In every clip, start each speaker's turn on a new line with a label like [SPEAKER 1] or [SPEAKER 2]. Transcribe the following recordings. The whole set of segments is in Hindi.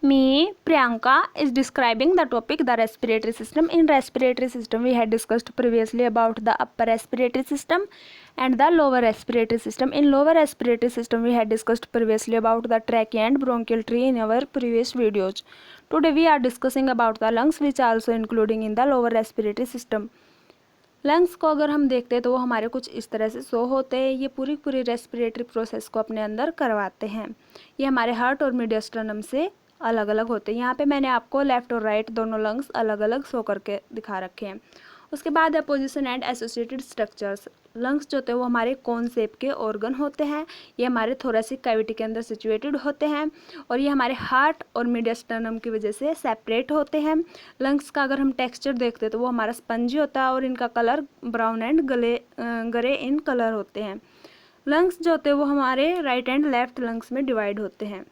[SPEAKER 1] Me, Priyanka, is describing the topic the respiratory system. In respiratory system, we had discussed previously about the upper respiratory system and the lower respiratory system. In lower respiratory system, we had discussed previously about the trachea and bronchial tree in our previous videos. Today we are discussing about the lungs, which are also including in the lower respiratory system. Lungs को अगर हम देखते हैं तो वो हमारे कुछ इस तरह से शो होते हैं। ये पूरी रेस्पिरेटरी प्रोसेस को अपने अंदर करवाते हैं। ये हमारे हार्ट और मीडियस्टर्नम से अलग अलग होते हैं। यहाँ पे मैंने आपको लेफ़्ट और राइट दोनों लंग्स अलग अलग शो करके दिखा रखे हैं। उसके बाद है position and associated structures. Lungs जो होते हैं वो हमारे कौन शेप के ऑर्गन होते हैं। ये हमारे थोरेसिक कैविटी के अंदर सिचुएटेड होते हैं और ये हमारे हार्ट और मीडियस्टर्नम की वजह से सेपरेट होते हैं। लंग्स का अगर हम टेक्सचर देखते हैं तो वो हमारा स्पंजी होता है और इनका colour brown and grey in colour होते हैं। लंग्स जो होते हैं वो हमारे राइट एंड लेफ्ट लंग्स में डिवाइड होते हैं।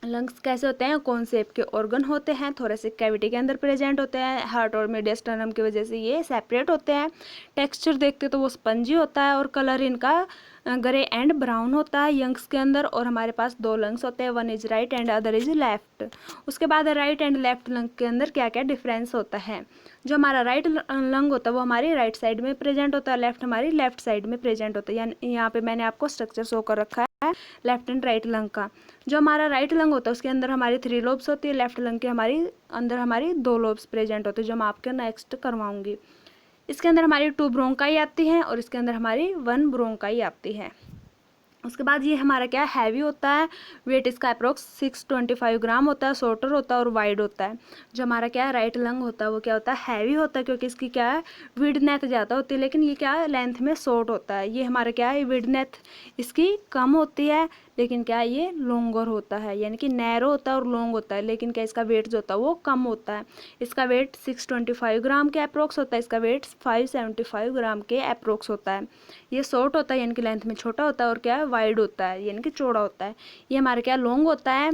[SPEAKER 1] लंग्स कैसे होते हैं, कौन शेप के ऑर्गन होते हैं, थोरेसिक कैविटी के अंदर प्रेजेंट होते हैं। हार्ट और मीडियस्टर्नम की वजह से ये सेपरेट होते हैं। टेक्सचर देखते तो वो स्पंजी होता है और कलर इनका ग्रे एंड ब्राउन होता है यंग्स के अंदर। और हमारे पास दो लंग्स होते हैं, one is right and other is left. उसके बाद राइट एंड लेफ्ट लंग के अंदर क्या क्या डिफरेंस होता है। जो हमारा राइट लंग होता है वो हमारी राइट साइड में प्रेजेंट होता है, लेफ्ट हमारी लेफ्ट साइड में प्रेजेंट होता है। यानी यहाँ पे मैंने आपको स्ट्रक्चर शो कर रखा है लेफ्ट एंड राइट लंग का। जो हमारा राइट लंग होता है उसके अंदर हमारी 3 लोब्स होती है, लेफ्ट लंग के अंदर हमारी 2 लोब्स प्रेजेंट होते हैं, जो मैं आपके नेक्स्ट करवाऊंगी। इसके अंदर हमारी 2 ब्रोंकाई आती हैं और इसके अंदर हमारी 1 ब्रोंकाई आती है। उसके बाद ये हमारा क्या हैवी होता है, वेट इसका अप्रोक्स 625 ग्राम होता है, शॉर्टर होता है और वाइड होता है। जो हमारा क्या है राइट लंग होता है वो क्या होता है, हैवी होता है, क्योंकि इसकी क्या है विड्थ ज़्यादा होती है, लेकिन ये क्या है लेंथ में शॉर्ट होता है। ये हमारा क्या है विड्थ इसकी कम होती है, लेकिन क्या है ये लॉन्गर होता है, यानी कि नैरो होता है और लॉन्ग होता है, लेकिन क्या इसका वेट जो होता है वो कम होता है। इसका वेट 625 ग्राम के अप्रोक्स होता है, इसका वेट 575 ग्राम के अप्रोक्स होता है। ये शॉर्ट होता है यानी कि लेंथ में छोटा होता है और क्या है वाइड होता है यानी कि चौड़ा होता है। ये हमारा क्या लॉन्ग होता है,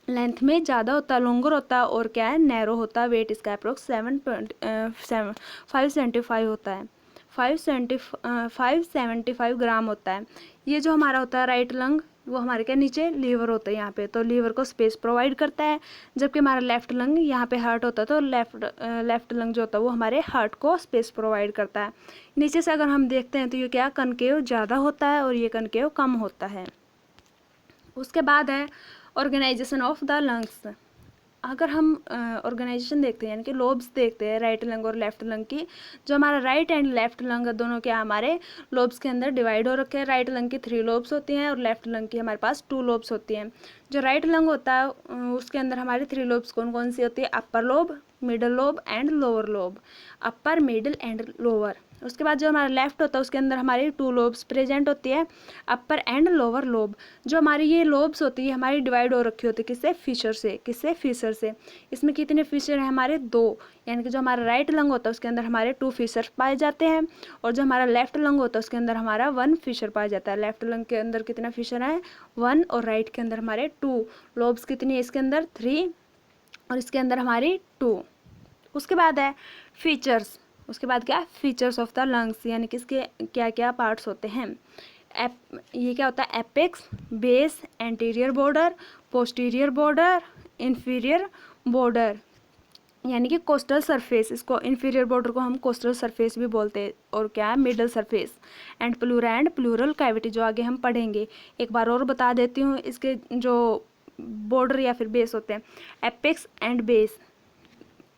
[SPEAKER 1] लेंथ में ज़्यादा होता है, लॉन्गर होता है और क्या है नैरो होता है। वेट इसका अप्रोक्स 575 होता है, 575 ग्राम होता है। ये जो हमारा होता है राइट लंग वो हमारे क्या नीचे लीवर होता है यहाँ पे, तो लीवर को स्पेस प्रोवाइड करता है। जबकि हमारा लेफ्ट लंग यहाँ पे हार्ट होता है, तो लेफ्ट लंग जो होता है वो हमारे हार्ट को स्पेस प्रोवाइड करता है। नीचे से अगर हम देखते हैं तो ये क्या कनकेव ज़्यादा होता है और ये कनकेव कम होता है। उसके बाद है ऑर्गेनाइजेशन ऑफ द लंग्स। अगर हम ऑर्गेनाइजेशन देखते हैं यानी कि लोब्स देखते हैं राइट लंग और लेफ्ट लंग की, जो हमारा राइट एंड लेफ्ट लंग दोनों क्या हमारे लोब्स के अंदर डिवाइड हो रखे हैं। राइट लंग की 3 लोब्स होती हैं और लेफ्ट लंग की हमारे पास 2 लोब्स होती हैं। जो राइट लंग होता है उसके अंदर हमारी 3 लोब्स कौन कौन सी होती है, upper lobe, middle lobe and lower lobe, upper middle and lower. उसके बाद जो हमारा लेफ्ट होता है उसके अंदर हमारी 2 लोब्स प्रेजेंट होती है, अपर एंड लोअर लोब। जो हमारी ये लोब्स होती है हमारी डिवाइड हो रखी होती है किससे, फिशर से। किससे, फिशर से। इसमें कितने फिशर हैं हमारे 2, यानी कि जो हमारा राइट लंग होता है उसके अंदर हमारे 2 फिशर पाए जाते हैं और जो हमारा लेफ्ट लंग होता है उसके अंदर हमारा 1 फिशर पाया जाता है। लेफ्ट लंग के अंदर कितना फिशर है, 1, और राइट के अंदर हमारे 2। लोब्स कितनी है इसके अंदर, 3, और इसके अंदर हमारी 2। उसके बाद है फीचर्स। उसके बाद क्या, फीचर्स ऑफ द लंग्स, यानी कि इसके क्या क्या पार्ट्स होते हैं। ये क्या होता है, apex, base, anterior border, posterior border, inferior border, यानी कि कोस्टल सरफेस। इसको इंफीरियर बॉर्डर को हम कोस्टल सरफेस भी बोलते हैं, और क्या है middle surface, and pleura and pleural cavity जो आगे हम पढ़ेंगे। एक बार और बता देती हूँ, इसके जो बॉर्डर या फिर बेस होते हैं, एपेक्स एंड बेस,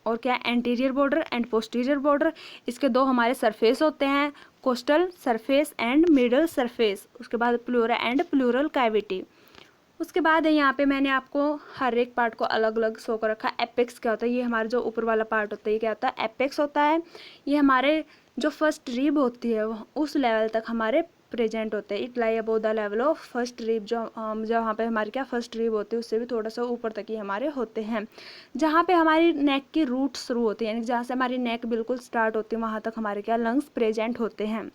[SPEAKER 1] और क्या anterior border and posterior border. इसके 2 हमारे सरफेस होते हैं, coastal surface and middle surface. उसके बाद प्लूरा एंड प्लूरल कैविटी। उसके बाद है यहाँ पे मैंने आपको हर एक पार्ट को अलग अलग शो कर रखा है। एपेक्स क्या होता है, ये हमारा जो ऊपर वाला पार्ट होता है ये क्या होता है, एपेक्स होता है। ये हमारे जो फर्स्ट रिब होती है उस लेवल तक हमारे प्रेजेंट होते हैं। It lie above the level of first rib, जो वहाँ पे हमारी क्या फर्स्ट रिब होती है उससे भी थोड़ा सा ऊपर तक ही हमारे होते हैं। जहाँ पे हमारी नेक की रूट शुरू होती है, यानी जहाँ से हमारी नेक बिल्कुल स्टार्ट होती है वहाँ तक हमारे क्या लंग्स प्रेजेंट होते हैं।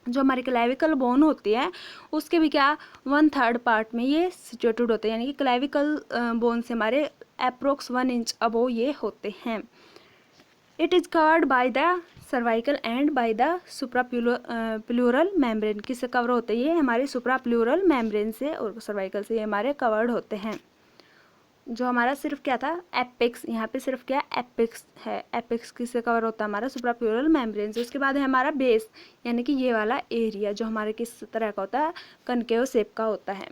[SPEAKER 1] जो हमारी क्लेविकल बोन होती है उसके भी क्या 1/3 पार्ट में ये सिचुएटेड होते हैं, यानी कि क्लेविकल बोन से हमारे अप्रोक्स 1 इंच अबो ये होते हैं। It is covered by the cervical and by the suprapleural membrane. किससे कवर होते हैं, ये हमारे सुप्राप्लूरल मेम्ब्रेन से और सर्वाइकल से ये हमारे कवर्ड होते हैं। जो हमारा सिर्फ क्या था, एपेक्स, यहाँ पे सिर्फ क्या एपेक्स है, एपेक्स किससे कवर होता है, हमारा सुप्राप्यूरल मेम्ब्रेन से। उसके बाद है हमारा बेस, यानी कि ये वाला एरिया जो हमारे किस तरह का होता है, कनकेव शेप का होता है।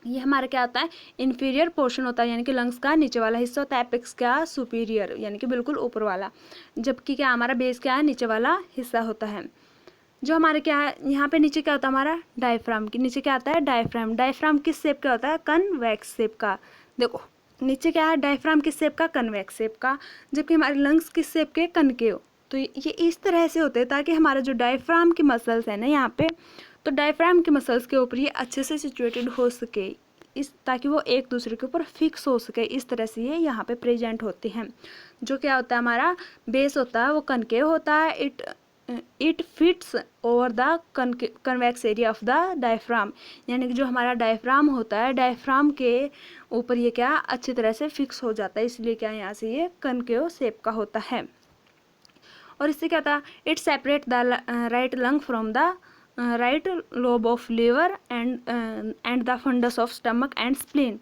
[SPEAKER 1] ये हमारा क्या होता है, इन्फीरियर पोर्शन होता है, यानी कि लंग्स का नीचे वाला हिस्सा होता है। एपेक्स क्या, सुपीरियर, यानी कि बिल्कुल ऊपर वाला, जबकि क्या हमारा बेस क्या है, नीचे वाला हिस्सा होता है। जो हमारे क्या है, यहाँ पे नीचे क्या होता है हमारा, डायफ्राम के नीचे क्या आता है, डायफ्राम। डायफ्राम किस शेप का होता है, कन्वेक्स शेप का। देखो नीचे क्या है, डायफ्राम किस शेप का, कन्वेक्स शेप का, जबकि हमारे लंग्स किस शेप के, कनकेव। तो ये इस तरह से होते हैं ताकि हमारा जो डायफ्राम की मसल्स है ना यहाँ पे, तो डायफ्राम के मसल्स के ऊपर ये अच्छे से सिचुएटेड हो सके, इस ताकि वो एक दूसरे के ऊपर फिक्स हो सके, इस तरह से ये यहाँ पे प्रेजेंट होते हैं। जो क्या होता है हमारा बेस होता है वो कनकेव होता है, it fits over the convex area of the diaphragm, यानी कि जो हमारा डायफ्राम होता है, डायफ्राम के ऊपर ये क्या अच्छी तरह से फिक्स हो जाता है, इसलिए क्या यहाँ से ये कनकेव शेप का होता है। और इससे क्या था, it separate the right lung from the right lobe of liver and the fundus of stomach and spleen.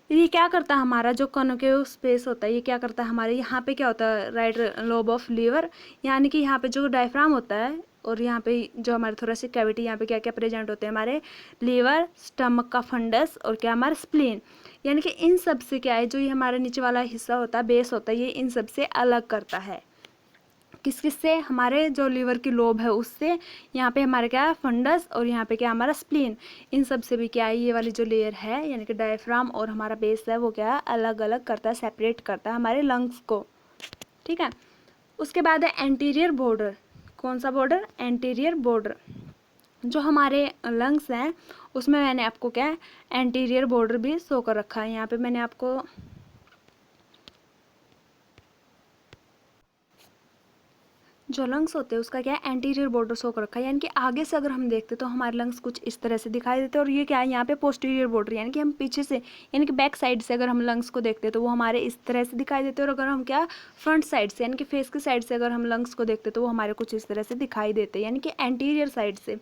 [SPEAKER 1] ये क्या करता है, हमारा जो कनकेव स्पेस होता है ये क्या करता है, हमारे यहाँ पे क्या होता है, राइट लोब ऑफ लीवर, यानी कि यहाँ पे जो डायफ्राम होता है और यहाँ पे जो हमारे थोरेसिक कैविटी, यहाँ पे क्या क्या प्रेजेंट होते हैं, हमारे लीवर, स्टमक का फंडस और क्या हमारा स्प्लीन, यानी कि इन सब से क्या है, जो ये हमारा नीचे वाला हिस्सा होता है, बेस होता है, ये इन सब से अलग करता है। किस किस से, हमारे जो लीवर की लोब है उससे, यहाँ पे हमारे क्या है फंडस, और यहाँ पे क्या हमारा स्प्लीन, इन सब से भी क्या है, ये वाली जो लेयर है यानी कि डायफ्राम और हमारा बेस है वो क्या है, अलग अलग करता है, सेपरेट करता है हमारे लंग्स को। ठीक है, उसके बाद है एंटीरियर बॉर्डर। कौन सा बॉर्डर, एंटीरियर बॉर्डर। जो हमारे लंग्स हैं उसमें मैंने आपको क्या है, एंटीरियर बॉर्डर भी शो कर रखा है। यहाँ पे मैंने आपको जो लंग्स होते हैं उसका क्या है, एंटीरियर बॉर्डर शो कर रखा है, यानी कि आगे से अगर हम देखते तो हमारे लंग्स कुछ इस तरह से दिखाई देते हैं, और ये क्या है यहाँ पे पोस्टीरियर बॉर्डर, यानी कि हम पीछे से, यानी कि बैक साइड से अगर हम लंग्स को देखते तो वो हमारे इस तरह से दिखाई देते हैं, और अगर हम क्या फ्रंट साइड से, यानी कि फेस की साइड से अगर हम लंग्स को देखते तो वो हमारे कुछ इस तरह से दिखाई देते हैं, यानी कि एंटीरियर साइड से।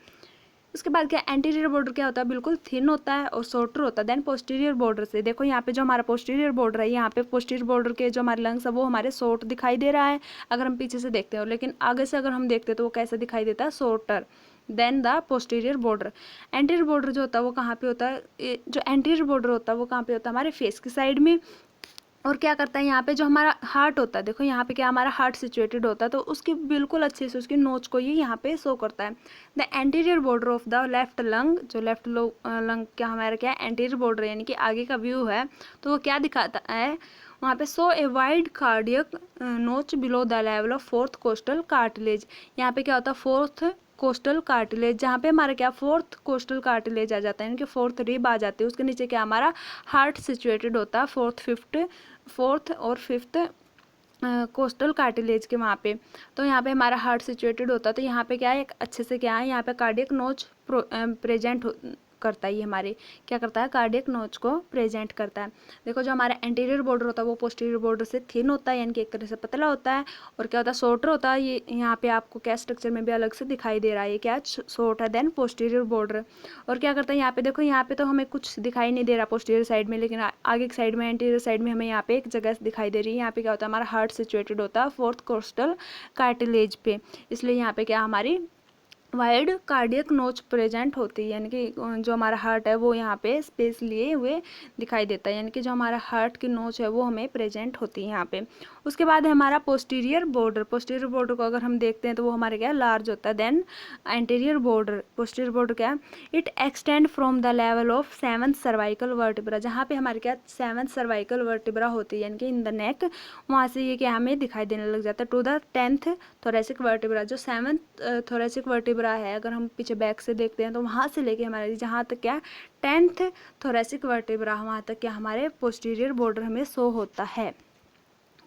[SPEAKER 1] उसके बाद क्या, एंटीरियर बॉर्डर क्या होता है, बिल्कुल थिन होता है और शॉर्टर होता है देन पोस्टीरियर बॉर्डर से। देखो यहाँ पे जो हमारा पोस्टीरियर बॉर्डर है, यहाँ पे पोस्टीरियर बॉर्डर के जो हमारे लंग्स है वो हमारे शॉर्ट दिखाई दे रहा है अगर हम पीछे से देखते हो, लेकिन आगे से अगर हम देखते तो वो कैसा दिखाई देता है, shorter than the posterior border. Anterior border जो होता है वो कहाँ पे होता है, जो एंटीरियर बॉर्डर होता है वो कहाँ पे होता है, हमारे फेस की साइड में। और क्या करता है यहाँ पे जो हमारा हार्ट होता है, देखो यहाँ पे क्या हमारा हार्ट सिचुएटेड होता है, तो उसकी बिल्कुल अच्छे से उसकी नोच को ये यहाँ पे शो करता है। The anterior border of the left lung, जो लेफ्ट लंग क्या हमारा क्या है, एंटीरियर बॉर्डर यानी कि आगे का व्यू है, तो वो क्या दिखाता है वहाँ पे, सो ए वाइड कार्डियक नोच below the level of fourth costal cartilage. यहाँ पे क्या होता है, फोर्थ कोस्टल कार्टिलेज, जहाँ पे हमारा क्या फोर्थ कोस्टल कार्टिलेज आ जाता है, यानी कि फोर्थ रिब आ जाती है, उसके नीचे क्या हमारा हार्ट सिचुएटेड होता है, फोर्थ और फिफ्थ कोस्टल कार्टिलेज के वहाँ पे। तो यहाँ पे हमारा हार्ट सिचुएटेड होता है, तो यहाँ पे क्या है, एक अच्छे से क्या है, यहाँ पे कार्डियक नोच प्रेजेंट करता है, ये हमारे क्या करता है, कार्डियक नोच को प्रेजेंट करता है। देखो जो हमारा एंटीरियर बॉर्डर होता है वो पोस्टीरियर बॉर्डर से थिन होता है, यानी कि एक तरह से पतला होता है, और क्या होता है, शॉर्टर होता है। ये यहाँ पे आपको क्या स्ट्रक्चर में भी अलग से दिखाई दे रहा है, ये क्या शॉर्ट है देन पोस्टीरियर बॉर्डर। और क्या करता है यहाँ पे, देखो यहाँ पे तो हमें कुछ दिखाई नहीं दे रहा पोस्टीरियर साइड में, लेकिन आगे की साइड में एंटीरियर साइड में हमें यहाँ पे एक जगह दिखाई दे रही है। यहाँ पे क्या होता है, हमारा हार्ट सिचुएटेड होता है फोर्थ कोस्टल कार्टिलेज पे, इसलिए यहाँ पे क्या हमारी वाइड कार्डियक नोच प्रेजेंट होती है, यानी कि जो हमारा हार्ट है वो यहाँ पे स्पेस लिए हुए दिखाई देता है, यानी कि जो हमारा हार्ट की नोच है वो हमें प्रेजेंट होती है यहाँ पे। उसके बाद है हमारा पोस्टीरियर बॉर्डर। पोस्टीरियर बॉर्डर को अगर हम देखते हैं तो वो हमारे क्या लार्ज होता है then anterior border. Posterior border क्या है, it extend from the level of 7th cervical vertebra, जहाँ पे हमारे क्या 7th सर्वाइकल वर्टिब्रा होती है, यानी कि इन द नेक, वहाँ से ये क्या हमें दिखाई देने लग जाता है, to the 10th thoracic vertebra. जो 7th थोरेसिक वर्टिब्रा है, अगर हम पीछे बैक से देखते हैं तो वहाँ से लेके हमारे जहाँ तक क्या 10th थोरेसिक वर्टिब्रा, वहाँ तक क्या हमारे पोस्टीरियर बॉर्डर हमें शो होता है।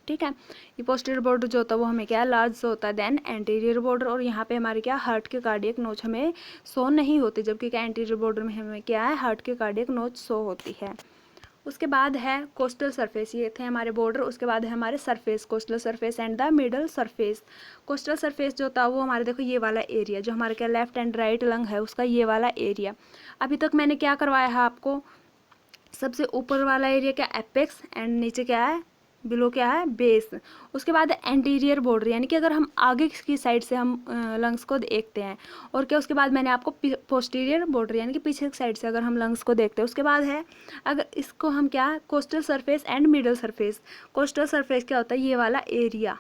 [SPEAKER 1] ठीक है, ये पोस्टीरियर बॉर्डर जो होता है वो हमें क्या लार्ज होता है देन एंटीरियर बॉर्डर, और यहाँ पे हमारे क्या हार्ट के कार्डियक नोच हमें शो नहीं होती, जबकि क्या एंटीरियर बॉर्डर में हमें क्या है हार्ट के कार्डियक नोच शो होती है। उसके बाद है कोस्टल सरफेस, ये थे हमारे बॉर्डर। उसके बाद है हमारे surface, coastal surface and the middle surface. Coastal surface जो था वो हमारे देखो ये वाला एरिया, जो हमारे क्या लेफ्ट एंड राइट लंग है उसका ये वाला एरिया। अभी तक मैंने क्या करवाया है आपको, सबसे ऊपर वाला एरिया क्या, एपेक्स, एंड नीचे क्या है, बिलो क्या है, बेस। उसके बाद एंटीरियर बॉर्डर, यानी कि अगर हम आगे की साइड से हम लंग्स को देखते हैं, और क्या उसके बाद मैंने आपको पोस्टीरियर बॉर्डर यानी कि पीछे की साइड से अगर हम लंग्स को देखते हैं। उसके बाद है, अगर इसको हम क्या, coastal surface and middle surface. Coastal surface क्या होता है, ये वाला एरिया,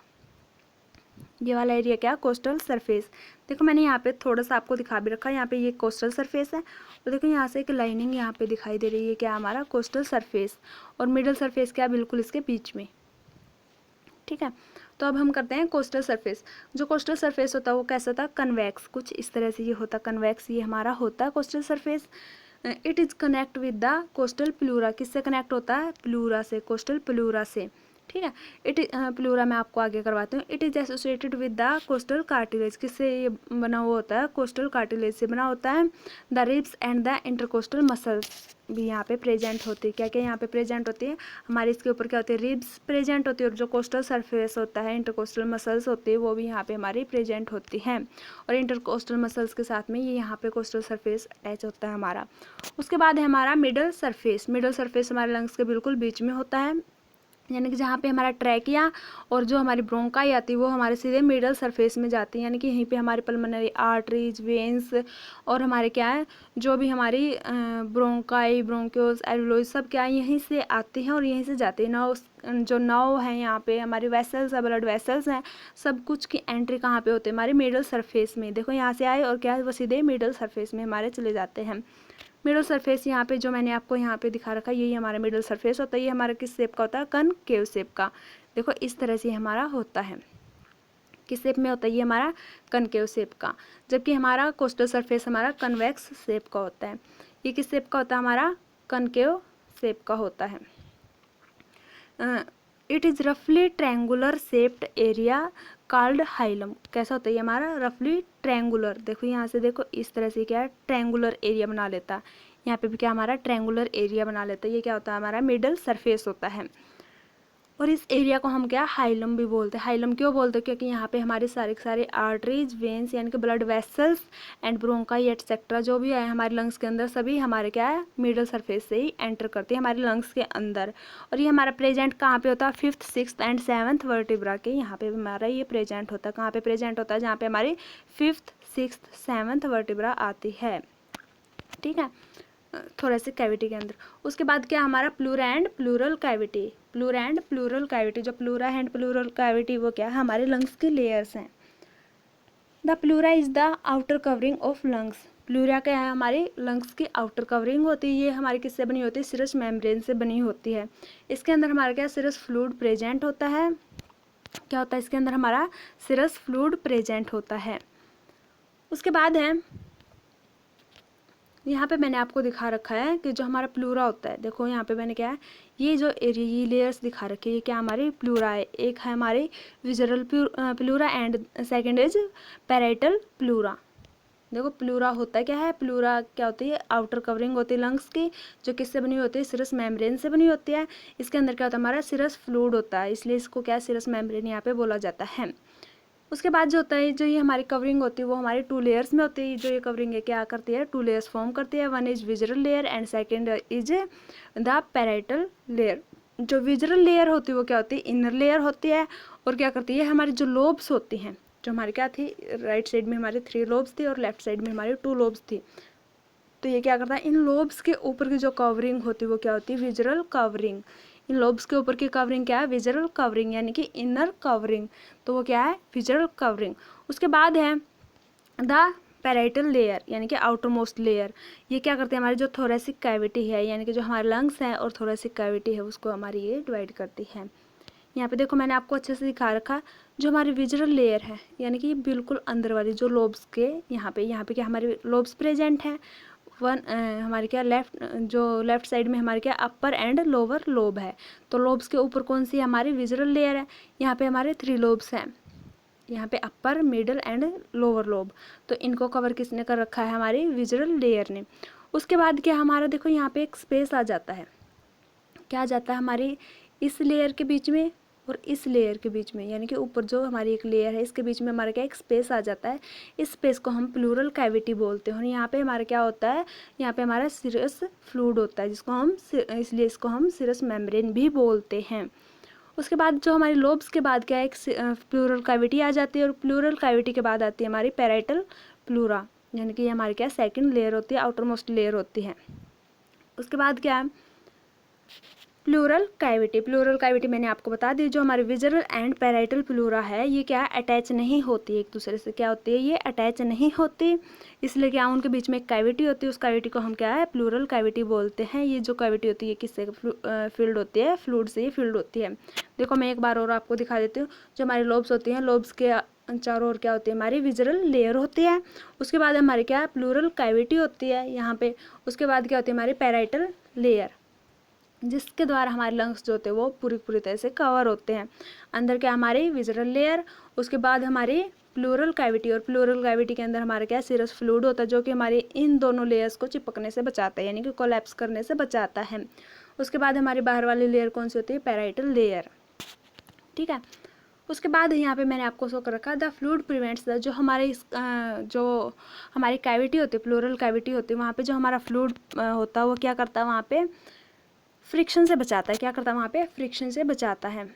[SPEAKER 1] ये वाला एरिया क्या, कोस्टल सरफेस। देखो मैंने यहाँ पे थोड़ा सा आपको दिखा भी रखा है, यहाँ पे ये कोस्टल सरफेस है, और देखो यहाँ से एक लाइनिंग यहाँ पे दिखाई दे रही है, क्या हमारा कोस्टल सरफेस, और मिडल सरफेस क्या, बिल्कुल इसके बीच में। ठीक है, तो अब हम करते हैं कोस्टल सरफेस। जो कोस्टल सरफेस होता है वो कैसा होता है, कन्वेक्स, कुछ इस तरह से ये होता है कन्वेक्स, ये हमारा होता है coastal surface. It is connect with the coastal pleura, किससे कनेक्ट होता है, प्लूरा से, कोस्टल प्लूरा से। ठीक है, प्लूरा मैं आपको आगे करवाती हूँ। It is associated with the costal cartilage, किससे ये बना हुआ होता है, कोस्टल कार्टिलेज से बना होता है। The ribs and the intercostal muscles भी यहाँ पे प्रेजेंट होती है। क्या क्या यहाँ पे प्रेजेंट होती है, हमारे इसके ऊपर क्या होती है, रिब्स प्रेजेंट होती है, और जो कोस्टल सरफेस होता है, इंटरकोस्टल मसल्स होती है, वो भी यहाँ पे हमारी प्रेजेंट होती हैं। और इंटरकोस्टल मसल्स के साथ में ये यहाँ पे कोस्टल सरफेस अटैच होता है हमारा। उसके बाद है हमारा मिडल सरफेस। मिडल सरफेस हमारे लंग्स के बिल्कुल बीच में होता है, यानी कि जहाँ पे हमारा ट्रैकिया और जो हमारी ब्रोंकाई आती है वो हमारे सीधे मिडल सरफेस में जाती है, यानी कि यहीं पे हमारे पल्मोनरी आर्टरीज, वेन्स, और हमारे क्या है, जो भी हमारी ब्रोंकाई, ब्रोंक्योल्स, एल्वोलोज, सब क्या है, यहीं से आती हैं और यहीं से जाती है। नाव, जो नाव है यहाँ पे हमारी वेसल्स है, ब्लड वेसल्स हैं, सब कुछ की एंट्री कहाँ पे होती है, हमारे मिडल सरफेस में। देखो यहाँ से आए और क्या है, वो सीधे मिडल सरफेस में हमारे चले जाते हैं। मिडल सरफेस यहाँ पे जो मैंने आपको यहाँ पे दिखा रखा है, यही हमारा मिडल सरफेस होता है। ये हमारा किस शेप का होता है, कनकेव शेप का। देखो इस तरह से हमारा होता है, किस शेप में होता है, ये हमारा कनकेव शेप का। जबकि हमारा कोस्टल सरफेस हमारा कन्वेक्स शेप का होता है। ये किस शेप का होता है, हमारा कनकेव शेप का होता है। इट इज़ रफली triangular shaped area called hilum. कैसा होता है ये हमारा, रफली ट्रैंगुलर। देखो यहाँ से देखो इस तरह से क्या है, ट्रैंगुलर एरिया बना लेता है। यहाँ पे भी क्या हमारा ट्रैंगुलर एरिया बना लेता है। ये क्या होता है, हमारा मिडल सरफेस होता है। और इस एरिया को हम क्या, हाइलम भी बोलते हैं। हाइलम क्यों बोलते हैं, क्योंकि यहाँ पे हमारे सारे के सारे आर्टरीज, वेन्स यानी कि blood vessels and bronchi etcetera जो भी है हमारे लंग्स के अंदर, सभी हमारे क्या है, मिडल सरफेस से ही एंटर करती है हमारे लंग्स के अंदर। और ये हमारा प्रेजेंट कहाँ पे होता है, 5th, 6th and 7th vertebra के यहाँ पे हमारा ये प्रेजेंट होता है। कहाँ पे प्रेजेंट होता है, जहाँ पे हमारी 5th, 6th, 7th वर्टिब्रा आती है। ठीक है, थोड़ा से कैविटी के अंदर। उसके बाद क्या हमारा pleura and pleural cavity. Pleura and pleural cavity, जो प्लूरा एंड प्लूरल कैविटी वो क्या है, हमारे लंग्स की लेयर्स हैं। The pleura is the outer covering of lungs. Pleura क्या है, हमारे लंग्स की आउटर कवरिंग होती है। ये हमारी किससे बनी होती है, सिरस मेम्ब्रेन से बनी होती है। इसके अंदर हमारा क्या, सिरस फ्लूइड प्रेजेंट होता है। क्या होता है इसके अंदर, हमारा सिरस फ्लूइड प्रेजेंट होता है। उसके बाद है, यहाँ पे मैंने आपको दिखा रखा है कि जो हमारा प्लूरा होता है, देखो यहाँ पे मैंने क्या है, ये जो एरिया लेयर्स दिखा रखी है, ये क्या हमारी प्लूरा है। एक है हमारी visceral pleura and second is parietal pleura. देखो प्लूरा होता क्या है, प्लूरा क्या होती है, आउटर कवरिंग होती है लंग्स की, जो किससे बनी होती है, सिरस मेम्ब्रेन से बनी होती है। इसके अंदर क्या होता है, हमारा सिरस फ्लूइड होता है, इसलिए इसको क्या, सिरस मेम्ब्रेन यहाँ पे बोला जाता है। उसके बाद जो होता है, जो ये हमारी कवरिंग होती है वो हमारी 2 लेयर्स में होती है। जो ये कवरिंग है क्या करती है, 2 लेयर्स फॉर्म करती है। One is visceral layer and second is the parietal layer. जो विजरल लेयर होती है वो क्या होती है, इनर लेयर होती है, और क्या करती है, हमारी जो लोब्स होती हैं, जो हमारी क्या थी, राइट साइड में हमारी 3 लोब्स थी और लेफ्ट साइड में हमारी 2 लोब्स थी। तो ये क्या करता है, इन लोब्स के ऊपर की जो कवरिंग होती है वो क्या होती है, विजरल कवरिंग। इन लोब्स के ऊपर की कवरिंग क्या है, विजरल कवरिंग, यानी कि इनर कवरिंग। तो वो क्या है, विजरल कवरिंग। उसके बाद है द पैराइटल लेयर, यानी कि आउटर मोस्ट लेयर। ये क्या करते हैं, हमारी जो थोरेसिक कैविटी है, यानी कि जो हमारे लंग्स हैं और थोरेसिक कैविटी है, उसको हमारी ये डिवाइड करती है। यहाँ पे देखो मैंने आपको अच्छे से दिखा रखा, जो हमारी विजरल लेयर है, यानी कि बिल्कुल अंदर वाली जो लोब्स के यहाँ पे क्या हमारे लोब्स प्रेजेंट हैं। हमारे क्या लेफ्ट साइड में हमारे क्या अपर एंड लोअर लोब है। तो लोब्स के ऊपर कौन सी हमारी विजरल लेयर है, यहाँ पे हमारे 3 लोब्स हैं, यहाँ पे अपर, मिडल एंड लोअर लोब। तो इनको कवर किसने कर रखा है, हमारी विजरल लेयर ने। उसके बाद क्या हमारा देखो यहाँ पे एक स्पेस आ जाता है, क्या आ जाता है हमारी इस लेयर के बीच में और इस लेयर के बीच में, यानी कि ऊपर जो हमारी एक लेयर है इसके बीच में हमारा क्या एक स्पेस आ जाता है। इस स्पेस को हम प्लूरल कैविटी बोलते हैं। और यहाँ पे हमारा क्या होता है, यहाँ पे हमारा सिरस फ्लूइड होता है जिसको हम इसलिए इसको हम सिरस मेम्ब्रेन भी बोलते हैं। उसके बाद जो हमारी लोब्स के बाद क्या है, एक प्लूरल कैविटी आ जाती है। और प्लूरल कैविटी के बाद आती है हमारी पैराइटल प्लूरा, यानी कि ये हमारी क्या सेकंड लेयर होती है, आउटर मोस्ट लेयर होती है। उसके बाद क्या है, प्लूरल कैविटी। प्लूरल कैविटी मैंने आपको बता दी, जो हमारी विजरल एंड पैराइटल प्लूरा है ये क्या अटैच नहीं होती एक दूसरे से, क्या होती है ये अटैच नहीं होती, इसलिए क्या उनके बीच में एक कैविटी होती है। उस कैविटी को हम क्या है प्लूरल कैविटी बोलते हैं। ये जो कैविटी होती है किससे फील्ड होती है, फ्लूइड से ये फील्ड होती है। देखो मैं एक बार और आपको दिखा देती हूँ। जो हमारी लोब्स होती हैं, लोब्स के चारों ओर क्या होती है हमारी विजरल लेयर होती है। उसके बाद हमारी क्या प्लूरल कैविटी होती है यहाँ पे। उसके बाद क्या होती है हमारी पैराइटल लेयर, जिसके द्वारा हमारे लंग्स जो होते हैं वो पूरी तरह से कवर होते हैं। अंदर क्या हमारी विजरल लेयर, उसके बाद हमारी प्लूरल कैविटी, और प्लूरल कैविटी के अंदर हमारा क्या सिरस फ्लूइड होता है जो कि हमारे इन दोनों लेयर्स को चिपकने से बचाता है, यानी कि कोलैप्स करने से बचाता है। उसके बाद हमारी बाहर वाली लेयर कौन सी होती है, पैराइटल लेयर। ठीक है, उसके बाद यहाँ पे मैंने आपको शो कर रखा द फ्लूइड प्रिवेंट्स द, जो हमारे जो हमारी कैविटी होती है प्लूरल कैविटी होती है वहाँ पे जो हमारा फ्लूइड होता है वो क्या करता है वहाँ पे फ्रिक्शन से बचाता है। क्या करता है वहाँ पे फ्रिक्शन से बचाता है।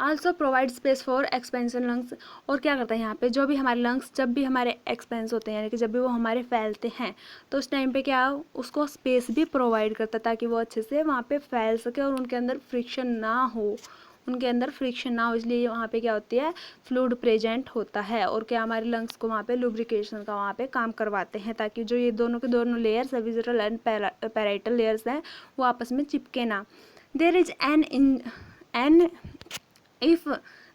[SPEAKER 1] Also provide space for expansion lungs, और क्या करता है यहाँ पे जो भी हमारे लंग्स जब भी हमारे एक्सपेंस होते हैं, यानी कि जब भी वो हमारे फैलते हैं तो उस टाइम पे क्या उसको स्पेस भी प्रोवाइड करता है ताकि वो अच्छे से वहाँ पे फैल सके और उनके अंदर फ्रिक्शन ना हो, इसलिए वहाँ पे क्या होती है फ्लूइड प्रेजेंट होता है। और क्या हमारे लंग्स को वहाँ पे लुब्रिकेशन का वहाँ पे काम करवाते हैं ताकि जो ये दोनों के दोनों लेयर्स है विजरल एंड पैराइटल लेयर्स हैं वो आपस में चिपके ना। There is if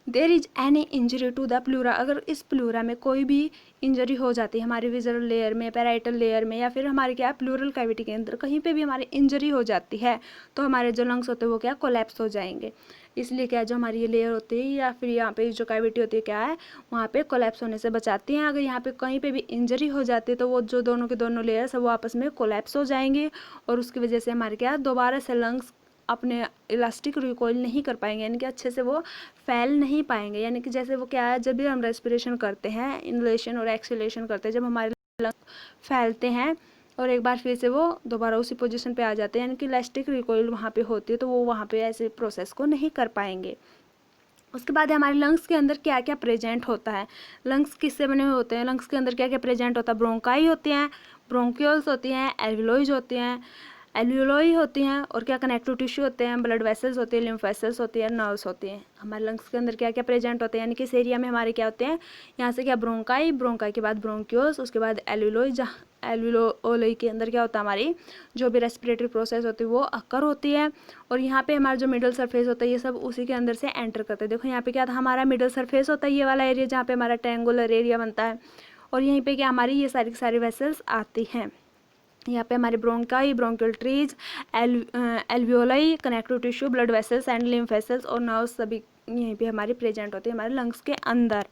[SPEAKER 1] there is any injury to the pleura, अगर इस प्लूरा में कोई भी इंजरी हो जाती है हमारी विजरल लेयर में, पैराइटल लेयर में, या फिर हमारे क्या प्लूरल कैविटी के अंदर कहीं पे भी हमारी इंजरी हो जाती है तो हमारे जो लंग्स होते हैं वो क्या कोलैप्स हो जाएंगे। इसलिए क्या जो हमारी ये लेयर होती है या फिर यहाँ पे जो कैविटी होती है क्या है वहाँ पे कोलैप्स होने से बचाती हैं। अगर यहाँ पे कहीं पे भी इंजरी हो जाती है तो वो जो दोनों के दोनों लेयर्स है वो आपस में कोलैप्स हो जाएंगे और उसकी वजह से हमारे क्या दोबारा से लंग्स अपने इलास्टिक रिकॉइल नहीं कर पाएंगे, यानी कि अच्छे से वो फैल नहीं पाएंगे। यानी कि जैसे वो क्या है जब भी हम रेस्पिरेशन करते हैं, इनलेशन और एक्सलेशन करते हैं, जब हमारे लंग्स फैलते हैं और एक बार फिर से वो दोबारा उसी पोजीशन पे आ जाते हैं, यानी कि इलास्टिक रिकॉइल वहाँ पे होती है तो वो वहाँ पे ऐसे प्रोसेस को नहीं कर पाएंगे। उसके बाद हमारे लंग्स के अंदर क्या क्या प्रेजेंट होता है, लंग्स किससे बने हुए होते हैं, लंग्स के अंदर क्या क्या प्रेजेंट होता है, ब्रोंकाई होती हैं, ब्रोंक्यूल्स होती हैं, एल्वियोलाई होती हैं, और क्या कनेक्टिव टिश्यू होते हैं, ब्लड वेसल्स होती है, लिम्फ वेसल्स होती है, नर्व्स होती हैं। हमारे लंग्स के अंदर क्या क्या प्रेजेंट होते हैं, यानी कि इस एरिया में हमारे क्या होते हैं, यहाँ से क्या ब्रोंकाई के बाद ब्रोंक्यूल्स, उसके बाद एल्वियोलाई, एल्वियोलाई के अंदर क्या होता है हमारी जो भी रेस्पिरेटरी प्रोसेस होती है वो अकर होती है। और यहाँ पे हमारा जो मिडल सरफेस होता है ये सब उसी के अंदर से एंटर करते हैं। देखो यहाँ पे क्या था हमारा मिडल सरफेस होता है, ये वाला एरिया जहाँ पे हमारा ट्रायंगुलर एरिया बनता है, और यहीं पे क्या हमारी ये सारी की सारी वेसल्स आती हैं। यहाँ पे हमारे bronchi, bronchial trees, alveoli, connective tissue, blood vessels and lymph vessels और नर्व्स सभी यहीं पे हमारी प्रेजेंट होती है हमारे लंग्स के अंदर।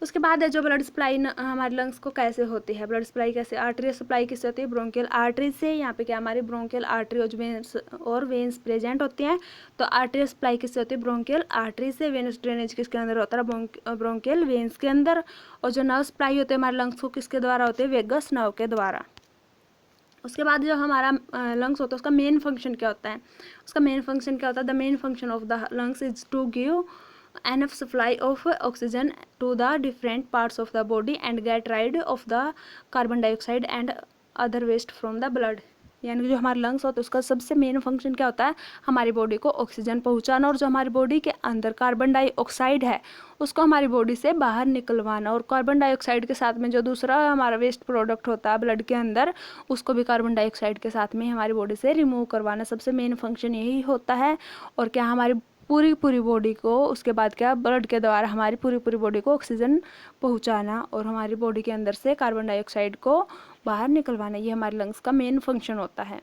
[SPEAKER 1] उसके बाद है जो ब्लड सप्लाई हमारे लंग्स को कैसे होती है, ब्लड सप्लाई कैसे, आर्टरी सप्लाई किससे होती है, ब्रोंकियल आर्टरी से। यहाँ पे क्या हमारी ब्रोंकियल आर्टरी और वेन्स प्रेजेंट होती हैं, तो आर्टरी सप्लाई किससे होती है, ब्रोंकियल आर्टरी से। वेनस ड्रेनेज किसके अंदर होता है, ब्रोंकियल वेन्स के अंदर। और जो नर्व सप्लाई होते हैं हमारे लंग्स को किसके द्वारा होते हैं, वेगस नर्व के द्वारा। उसके बाद जो हमारा लंग्स होता है उसका मेन फंक्शन क्या होता है, the main function of the lungs is to give enough supply of oxygen to the different parts of the body and get rid of the carbon dioxide and other waste from the blood। यानी कि जो हमारे लंग्स होते हैं उसका सबसे मेन फंक्शन क्या होता है, हमारी बॉडी को ऑक्सीजन पहुंचाना, और जो हमारी बॉडी के अंदर कार्बन डाइऑक्साइड है उसको हमारी बॉडी से बाहर निकलवाना, और कार्बन डाइऑक्साइड के साथ में जो दूसरा हमारा वेस्ट प्रोडक्ट होता है ब्लड के अंदर उसको भी कार्बन डाइऑक्साइड के साथ में हमारी बॉडी से रिमूव करवाना। सबसे मेन फंक्शन यही होता है। और क्या हमारी पूरी बॉडी को उसके बाद क्या ब्लड के द्वारा हमारी पूरी बॉडी को ऑक्सीजन पहुंचाना और हमारी बॉडी के अंदर से कार्बन डाइऑक्साइड को बाहर निकलवाना, ये हमारे लंग्स का मेन फंक्शन होता है।